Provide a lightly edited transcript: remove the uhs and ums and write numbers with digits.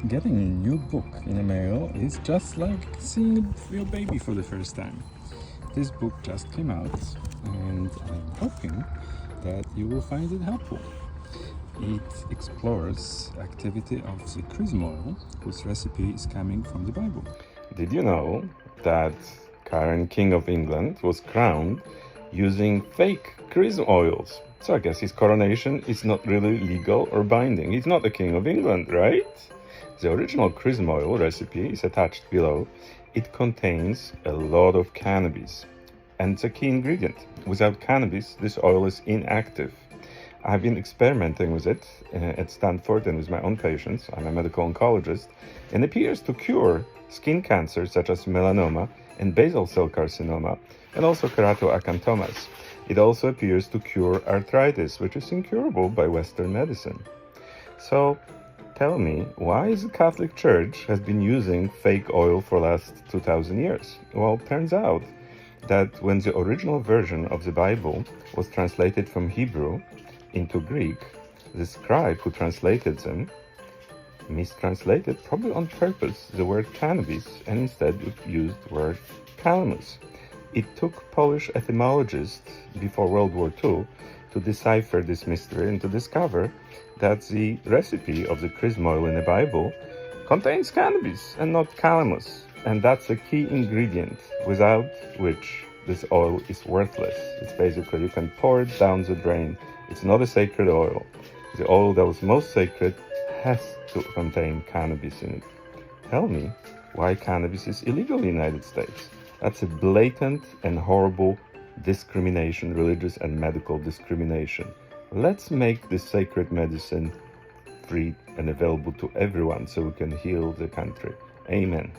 Getting a new book in the mail is just like seeing your baby for the first time. This book just came out and I'm hoping that you will find it helpful. It explores activity of the Chrism oil, whose recipe is coming from the Bible. Did you know that current King of England was crowned using fake Chrism oils? So I guess his coronation is not really legal or binding. He's not the King of England, right? The original Chrism oil recipe is attached below. It contains a lot of cannabis, and it's a key ingredient. Without cannabis, this oil is inactive. I've been experimenting with it at Stanford and with my own patients. I'm a medical oncologist, and it appears to cure skin cancers such as melanoma and basal cell carcinoma, and also keratoacanthomas. It also appears to cure arthritis, which is incurable by Western medicine. So, tell me, why is the Catholic Church has been using fake oil for the last 2,000 years? Well, it turns out that when the original version of the Bible was translated from Hebrew into Greek, the scribe who translated them mistranslated, probably on purpose, the word cannabis and instead used the word Calamus. It took Polish etymologists before World War II to decipher this mystery and to discover that the recipe of the Chrism oil in the Bible contains cannabis and not calamus. And that's a key ingredient without which this oil is worthless. It's basically, you can pour it down the drain. It's not a sacred oil. The oil that was most sacred has to contain cannabis in it. Tell me why cannabis is illegal in the United States. That's a blatant and horrible discrimination, religious and medical discrimination. Let's make this sacred medicine free and available to everyone so we can heal the country. Amen.